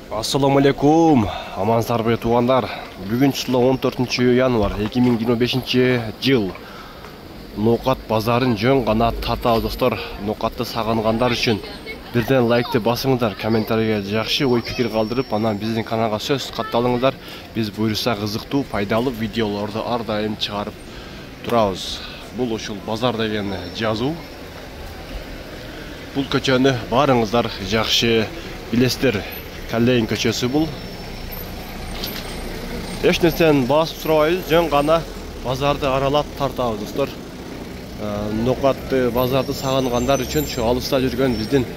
Assalamu alaikum, амансыздарбы туғандар. Бүгін число 14 январ 2025 жыл. Ноқат базарын жөн ғана тартабыз достар. Ноқатты сағынғандар үшін бірден лайкты басыңыздар, комментарийге жақшы ой пікір қалдырып, анан біздің каналға сөз қатталыңыздар. Біз бұйырса қызықты, пайдалы видеоларды ардайым шығарып тұрабыз. Бұл ушул базар деген жазу. Бұл көчөнү барыңыздар жақшы билесіздер. Каллейн көчөсү бұл. Эч нерсени басып сурабайбыз, жөн гана базарды аралап тартабыз достор. Ноқатты базарды сагынгандар үчүн шу алыста жүргөн биздин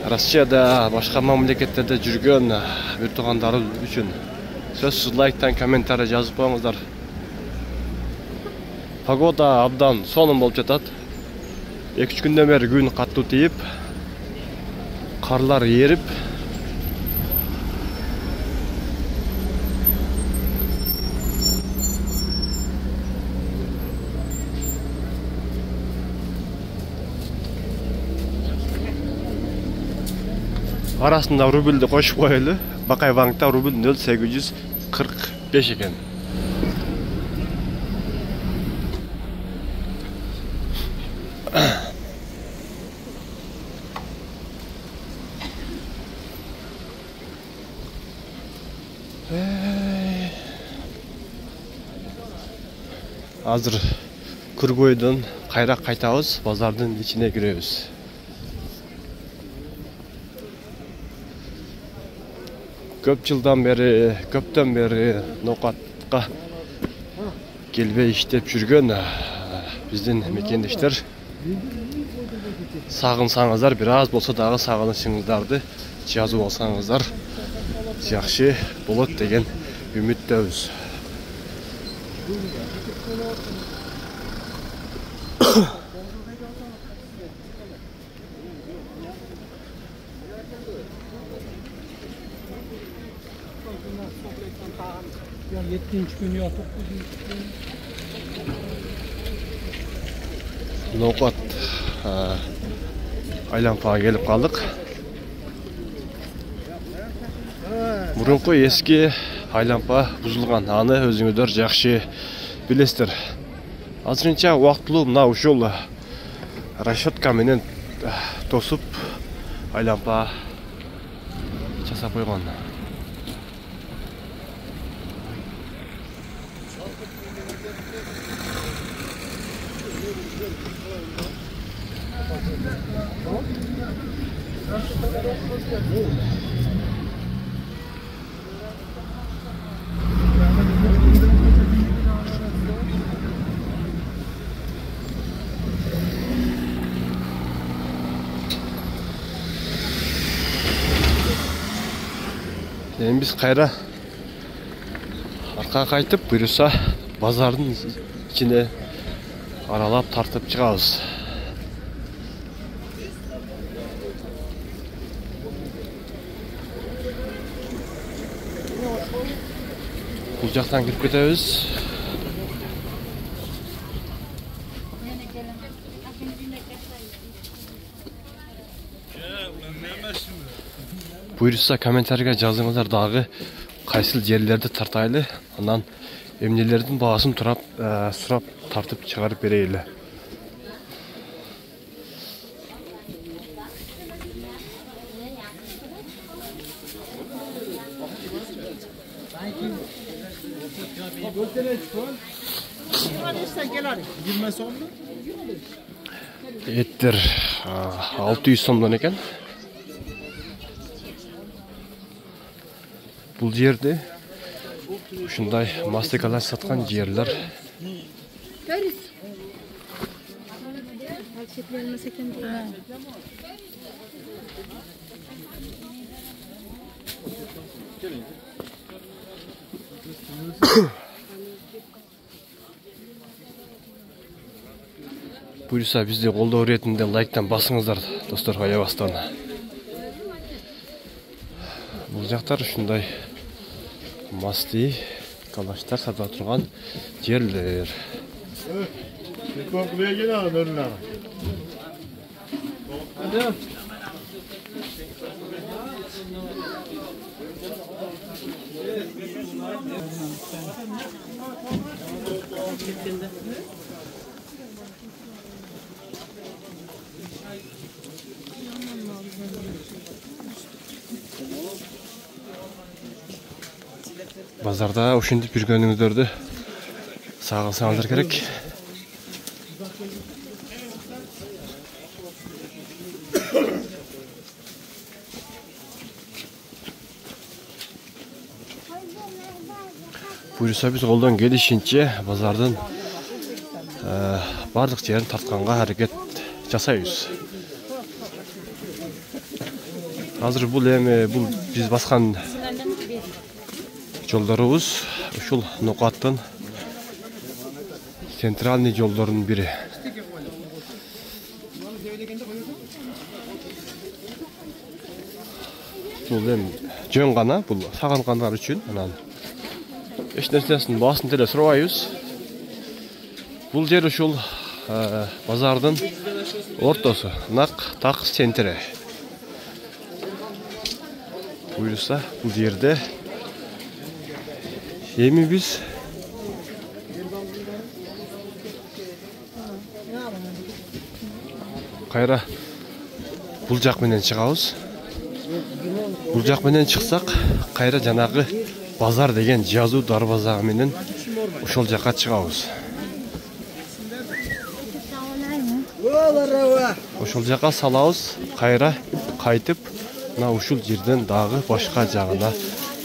Россияда, башка мамлекеттерде жүргөн бир туугандарыбыз үчүн сөзсүз лайктан, комментарий жазып коюңуздар. Погода абдан сонун болуп жатат. 2-3 күндөн бери күн катуу тийип, карлар ерип, арасында рубльді қошып қойлы. Бақай банкта рубль 0,845 екен. Азыр Күргөйдөн кайра кайтабыз, базардын ичине киребиз. Көптөн бери ноқатка келбей иштеп жүргөн биздин мекендештер сагынсаңыздар, бир аз болсо дагы сагынышыңыздарды жазып алсаңыздар жакшы болот деген үмүттөбүз. Ноқат айланпага келип калдык. Мурунку эски айланпа бузулган, аны өзүңүздөр жакшы билесиздер. Азырынча убактылуу мына ушул расчетка менен тосуп айланпа жасап койгон. Endi biz kayra arka kaytıp buyursa bazardın içine aralap tartıp çıkabız. Bu jaktan kirip ketebиz. Buyursa kommentariyga жазыңыздар дагы кайсыл жерлерди тартайлы, анан эмнелердин баасын сурап тартып чыгарып берейли. Еттер 600 сомдон экен. Бұл жерде ушундай мастикалар саткан жерлер. Buyursa bizde колдоо иретинде лайктан басыңыздар достор, аябастан. Бул жактар ушундай масти калаштар сатып турган жерлер. Bazarda ушинтип жүргөнүңүздөрдү сагынсаңыздар керек. Буюрса биз колдон келишинче базардын бардык жерин тартканга аракет жасайбыз. Азыр бул биз баскан жолдорубуз ушул Нокаттын центральный жолдорунун бири. Бул жөн гана, бул сагангандар үчүн. Анан эч нерсесин баасын деле сурабайбыз. Бул жер ушул базардын ортосу, нак так центри. Буюрса бул жерде эми биз кайра бул жак менен чыгабыз. Бул жак менен чыксак, кайра жанагы базар деген жазуу дарбаза менен ошол жакка чыгабыз. Ошол жакка салабыз, кайра кайтып, мына ушул жерден дагы башка жагына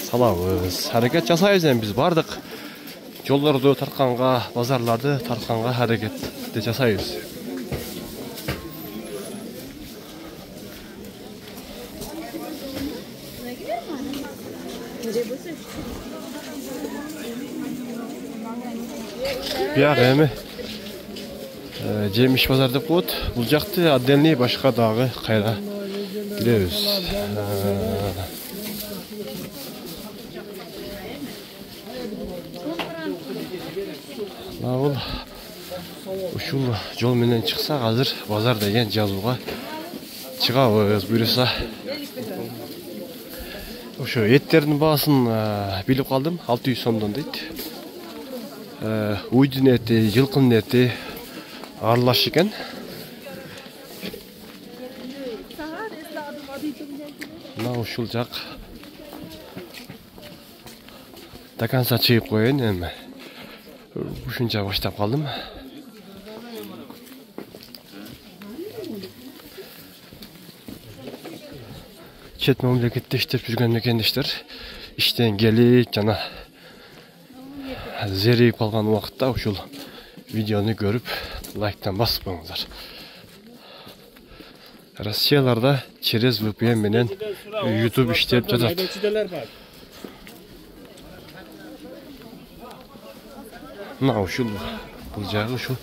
салабыз. Аракет жасайбыз эми биз бардык жолдорду тартканга, базарларды тартканга аракетти жасайбыз. Бияк эми жемиш базар деп коет. Бул жакты отдельный башка дагы кайра киребиз. Бул ушул жол менен чыксак, азыр базар деген жазууга чыгабыз. Буюрса ошо эттердин баасын билип калдым. 600 сомдон дейт. Уйдун эти, жылкынын эти аралаш экен. Мына ушул жак до конца чыгып коеюн эми. Ушунча баштап калдым. Чет мамлекетте иштеп жүргөн мекендештер иштен келип жана зерейип калган убакытта ушул видеону көрүп лайктан басып коюңуздар. Россияларда через VPN менен YouTube иштеп жатат. Мына ушул бул жагы ушул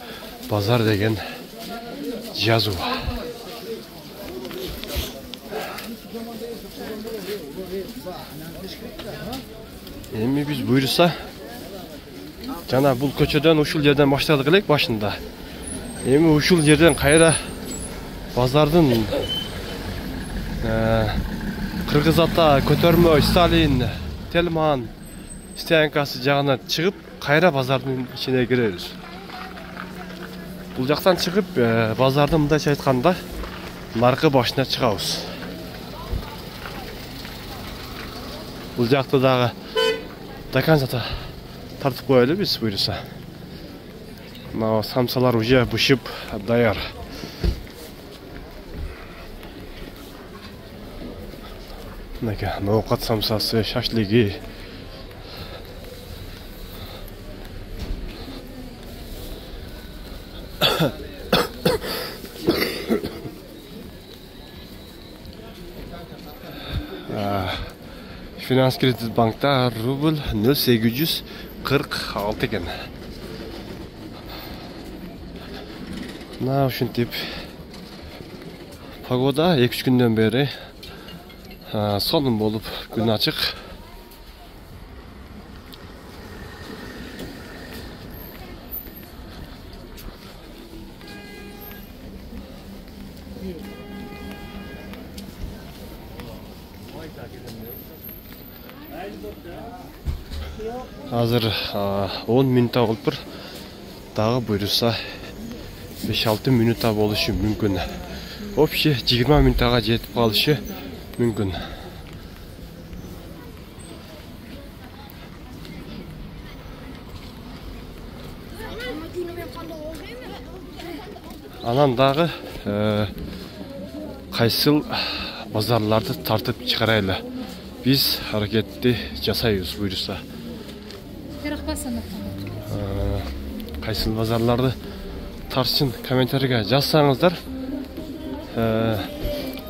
базар деген жазуу. Эми биз буйрса жана бул көчөдөн ушул жерден баштадык элек башында. Эми ушул жерден кайра базардын Кыргыз ата, Көтөрмө, Сталин, Телман стоянкасы жагына чыгып, кайра базардын ичине киребиз. Бул жактан чыгып, базардын мындайча айтканда наркы башына чыгабыз. Бул жакты дагы до конца тартып коелу биз буйрса. Мына самсалар уже бышып даяр. Мына ноокат самсасы, шашлыгы. Finans Kredit Bank'ta rubl 0,846 eкен. Мына ушинтип погода 2-3 күндөн бери сонун болуп күн ачык. Азыр 10 минутта болуп, дагы буйруса 5-6 минутта болушу мүмкүн. Общий 20 минуттага жетип калышы мүмкүн. Анан дагы кайсыл базарларды тартып чыгарайлы. Биз аракетти жасайбыз буйруса. Кайсыл базарларды тартсын комментарийге жазсаңыздар.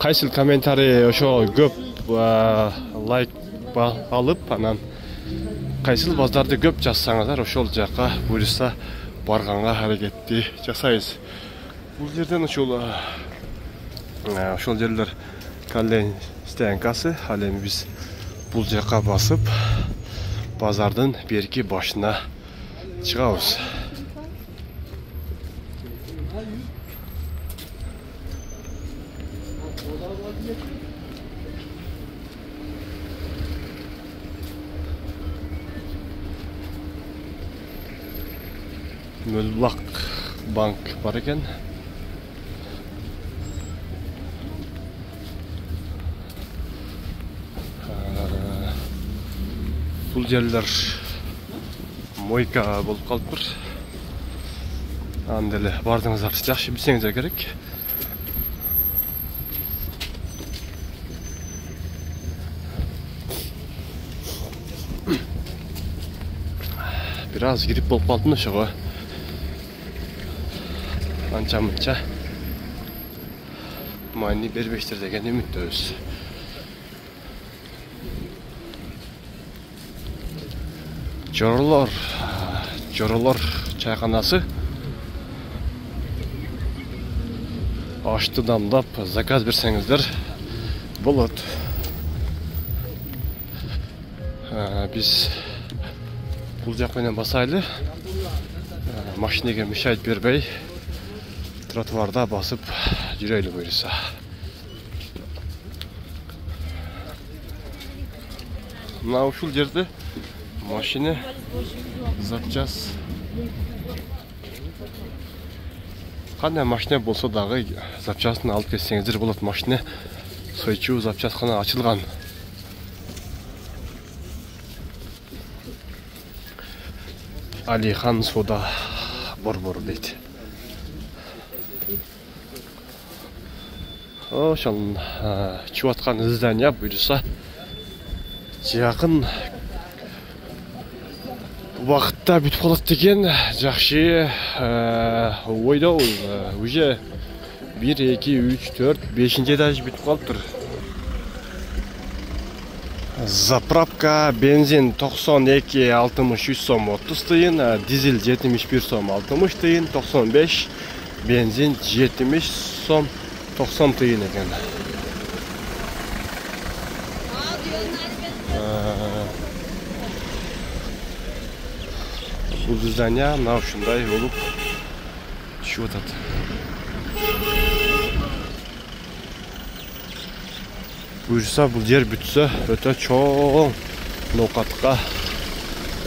Кайсыл комментарий ошо көп лайк алып, анан кайсыл базарды көп жазсаңыздар, ошол жака буйруса барганга аракетти жасайбыз. Бул жерден ошол жерлер Каллен стоянкасы, ал эми биз бул жака басып базардын берки башына чыгабыз. Мөлбулак банк бар экен. Бул жерлер мойка болуп калыптыр. Анда эле бардыңыздар, жакшы билсеңиздер керек. Бир аз кирип болуп калдым ошого. Анча-мынча майни бербештер деген үмүттөбүз. Жоролор чайканасы ашты дамдап заказ берсеңиздер болот. Биз бул жак менен басайлы. Машинеге мешайт бербей тротуарда басып жүрөйлү буйруса. Мына ушул жерде машина запчас. Кандай машина болсо дагы запчасын алып келсеңиздер болот. Машина сойчу запчаскана ачылган. Алихан Сода Борбор дейт. Ошол чуаткан здание буйруса жакын убакытта бүтүп калат деген жакшы ойдобуз. Уже 1, 2, 3, 4, 5-нчи этаж бүтүп калыптыр. Заправка бензин 92-63 сом 30 тыйын, дизель 71 сом 60 тыйын, 95 бензин 70 сом 90 тыйын экен. Бул здание мына ушундай болуп түшүп атат. Буюрса бул жер бүтсө өтө чоң ноокатка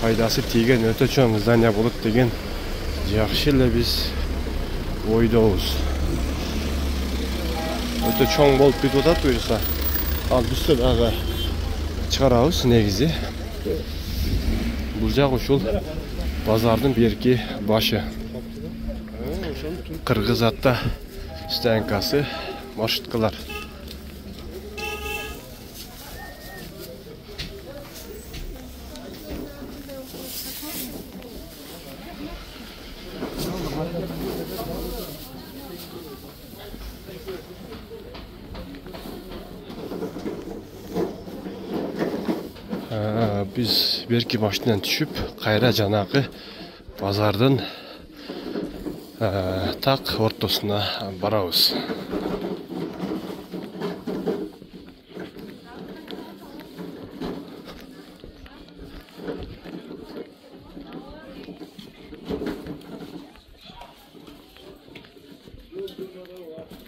пайдасы тийген өтө чоң здание болот деген жакшы эле биз ойдобуз. Өтө чоң болуп кетип атат буюрса. Ал бүтсө дагы чыгарабыз негизи. Бул жак ушул базардын берки башы. Кыргыз ата стоянкасы, маршруткалар. Biz берки машинадан түшүп, кайра жанагы базардын так ортосуна барабыз.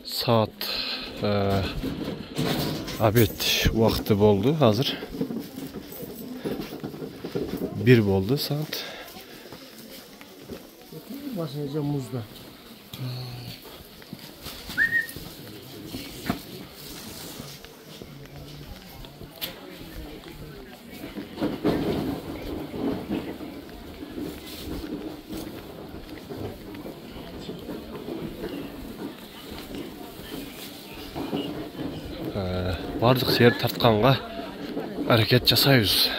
Saat обед убакыты болду азыр. 1 болду саат. Başlayacağım muzda. Бардық сер тартқанға әрекет жасайбыз.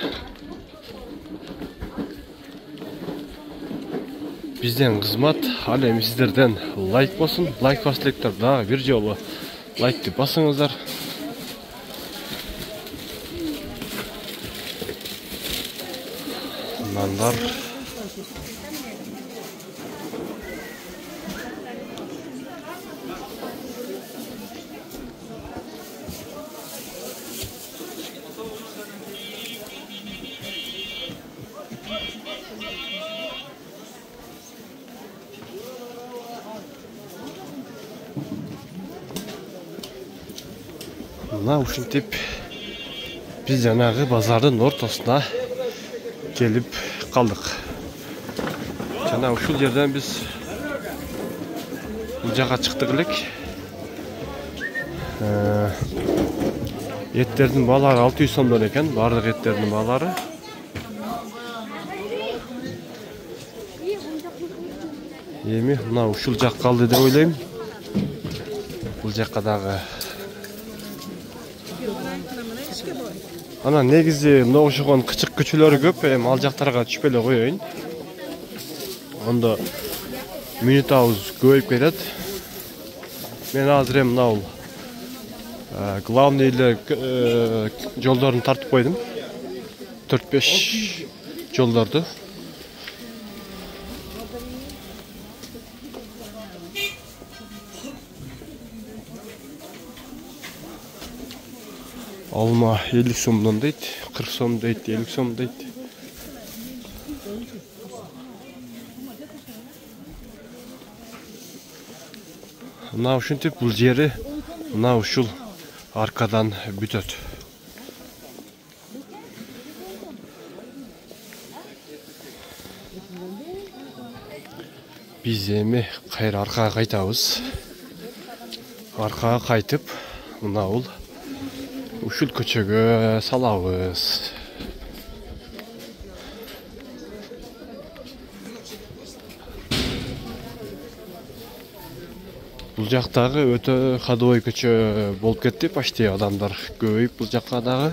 Бизден кызмат, ал эми сиздерден лайк болсун. Лайк басылыктар дагы бир жолу лайкты басыңыздар. Нандар мына ушинтип биз жанагы базардын ортосуна келип калдык. Жана ушул жерден биз бул жака чыктык элек. Эттердин баалары 600 сомдон экен, бардык эттердин баалары. Эми мына ушул жак калды деп ойлойм. Бул жакка дагы ана негизи мына ошогон кычык күчөлөрү көп, эми ал жактарга түшүп эле коеюн. Ондо минутабыз көбөйүп кетет. Мен азыр эми мына главный эле жолдорун тартып койдум. 4-5 жолдорду. Alma 50 сомдон дейт, 40 сом дейт, 50 сом дейт. Мына ушинтип бул жери мына ушул аркадан бүтөт. Биз эми кайра аркага кайтабыз. Аркага кайтып, мына ушул көчөгө салабыз. Бул жактагы өтө ходовой көчө болуп кетти, почти адамдар көбөйүп бул жакка дагы.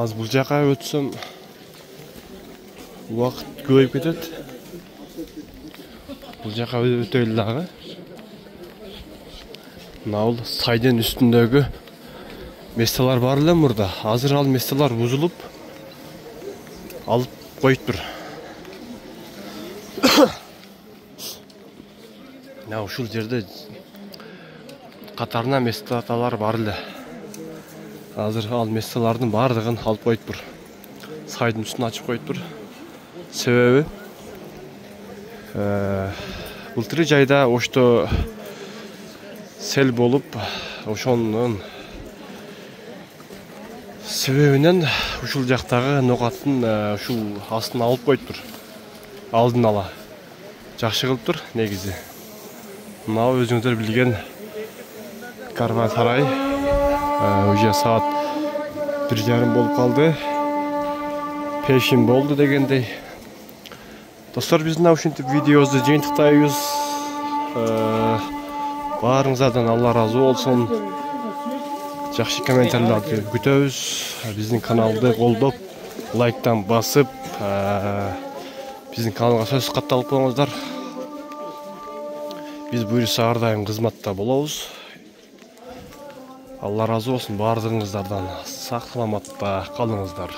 Az bul жака өтсөм убакыт көбөйүп кетет. Бул жака өтөйлү дагы. Мына сайдын үстүндөгү месталар бар эле мурда. Азыр ал месталар бузулуп алып коюптур. Мына ушул жерде катарына месталар бар эле. Азыр ал месталардын бардыгын алып коюптур. Сайдын үстүн ачып коюптур. Себеби былтыр жайда ошто сел болуп, ошонун себебинен ушул жактагы нокатын ушул астына алып коюптур. Алдын ала жакшы кылыптыр негизи. Мына өзүңүздөр билген карван сарай уже саат 1:30 болуп калды. Пешин болду дегендей. Достор, биз мына ушинтип видеобузду жыйынтыктайбыз. Баарыңыздардан Алла разы болсун. Жакшы комментарийлерди күтөбүз. Биздин каналды колдоп, лайктан басып, биздин каналга сөз катталып коюңуздар. Биз буюрса ар дайым кызматта болобуз. Алла разы болсун баардыгыңыздардан. Сак саламатта калыңыздар.